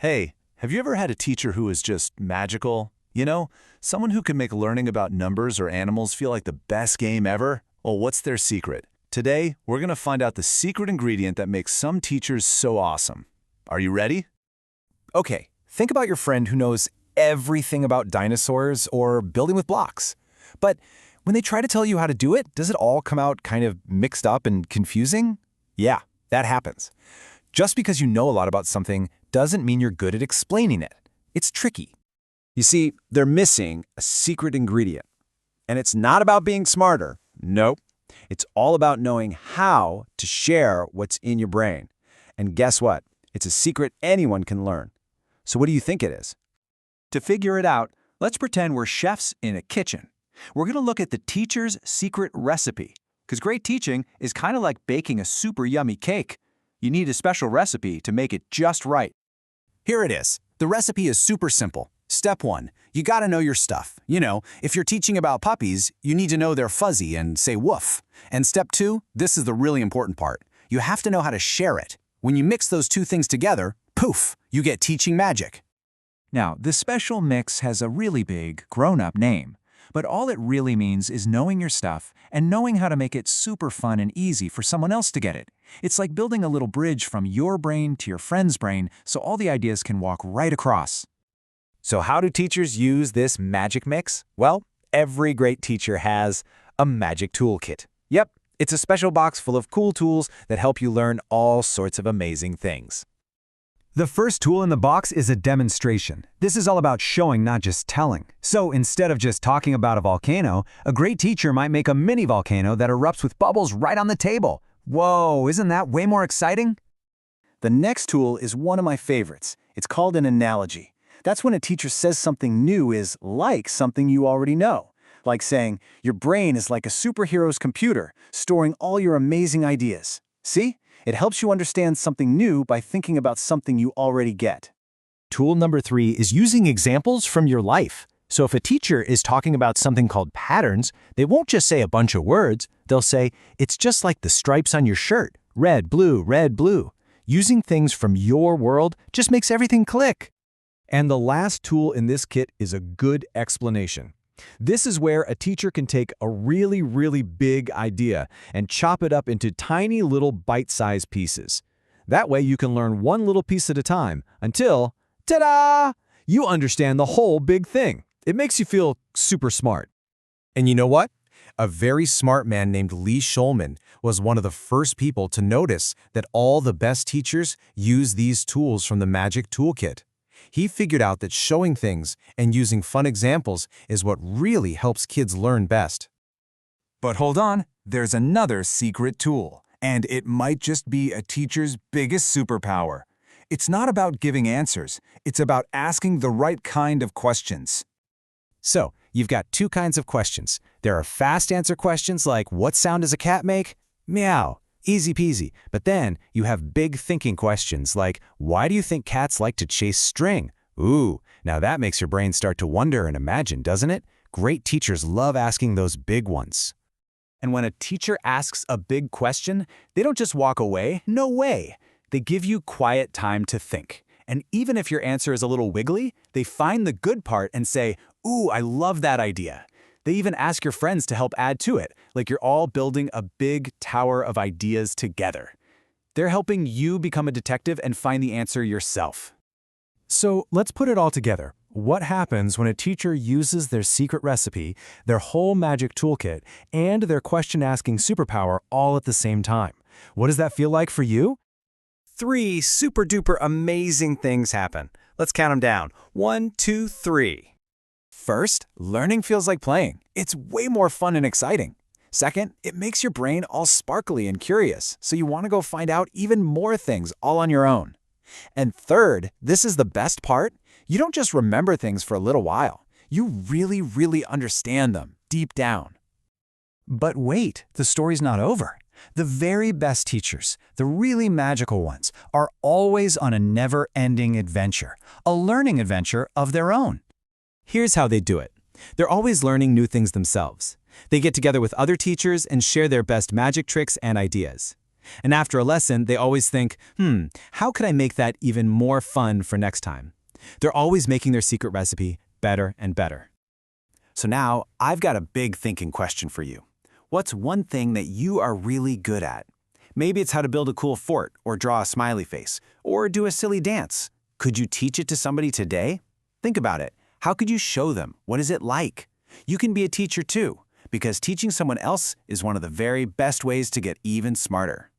Hey, have you ever had a teacher who was just magical? Someone who can make learning about numbers or animals feel like the best game ever? Well, what's their secret? Today, we're going to find out the secret ingredient that makes some teachers so awesome. Are you ready? Okay, think about your friend who knows everything about dinosaurs or building with blocks. But when they try to tell you how to do it, does it all come out kind of mixed up and confusing? Yeah, that happens. Just because you know a lot about something doesn't mean you're good at explaining it. It's tricky. You see, they're missing a secret ingredient. And it's not about being smarter. Nope. It's all about knowing how to share what's in your brain. And guess what? It's a secret anyone can learn. So what do you think it is? To figure it out, let's pretend we're chefs in a kitchen. We're going to look at the teacher's secret recipe, because great teaching is kind of like baking a super yummy cake. You need a special recipe to make it just right. Here it is. The recipe is super simple. Step 1, you gotta know your stuff. If you're teaching about puppies, you need to know they're fuzzy and say woof. And step 2, this is the really important part. You have to know how to share it. When you mix those two things together, poof, you get teaching magic. Now, this special mix has a really big, grown-up name, but all it really means is knowing your stuff and knowing how to make it super fun and easy for someone else to get it. It's like building a little bridge from your brain to your friend's brain so all the ideas can walk right across. So how do teachers use this magic mix? Well, every great teacher has a magic toolkit. Yep, it's a special box full of cool tools that help you learn all sorts of amazing things. The first tool in the box is a demonstration. This is all about showing, not just telling. So instead of just talking about a volcano, a great teacher might make a mini volcano that erupts with bubbles right on the table. Whoa, isn't that way more exciting? The next tool is one of my favorites. It's called an analogy. That's when a teacher says something new is like something you already know. Like saying, your brain is like a superhero's computer, storing all your amazing ideas. See? It helps you understand something new by thinking about something you already get. Tool number 3 is using examples from your life. So if a teacher is talking about something called patterns, they won't just say a bunch of words. They'll say, it's just like the stripes on your shirt. Red, blue, red, blue. Using things from your world just makes everything click. And the last tool in this kit is a good explanation. This is where a teacher can take a really big idea and chop it up into tiny little bite-sized pieces. That way you can learn one little piece at a time until, ta-da! You understand the whole big thing. It makes you feel super smart. And you know what? A very smart man named Lee Shulman was one of the first people to notice that all the best teachers use these tools from the Magic Toolkit. He figured out that showing things and using fun examples is what really helps kids learn best. But hold on, there's another secret tool, and it might just be a teacher's biggest superpower. It's not about giving answers, it's about asking the right kind of questions. So, you've got two kinds of questions. There are fast answer questions like, what sound does a cat make? Meow. Easy peasy. But then you have big thinking questions like, why do you think cats like to chase string? Ooh, now that makes your brain start to wonder and imagine, doesn't it? Great teachers love asking those big ones. And when a teacher asks a big question, they don't just walk away. No way. They give you quiet time to think. And even if your answer is a little wiggly, they find the good part and say, ooh, I love that idea. They even ask your friends to help add to it, like you're all building a big tower of ideas together. They're helping you become a detective and find the answer yourself. So let's put it all together. What happens when a teacher uses their secret recipe, their whole magic toolkit, and their question-asking superpower all at the same time? What does that feel like for you? 3 super-duper amazing things happen. Let's count them down. 1, 2, 3. First, learning feels like playing. It's way more fun and exciting. Second, it makes your brain all sparkly and curious, so you want to go find out even more things all on your own. And third, this is the best part, you don't just remember things for a little while. You really understand them deep down. But wait, the story's not over. The very best teachers, the really magical ones, are always on a never-ending adventure, a learning adventure of their own. Here's how they do it. They're always learning new things themselves. They get together with other teachers and share their best magic tricks and ideas. And after a lesson, they always think, how could I make that even more fun for next time? They're always making their secret recipe better and better. So now, I've got a big thinking question for you. What's one thing that you are really good at? Maybe it's how to build a cool fort, or draw a smiley face, or do a silly dance. Could you teach it to somebody today? Think about it. How could you show them? What is it like? You can be a teacher too, because teaching someone else is one of the very best ways to get even smarter.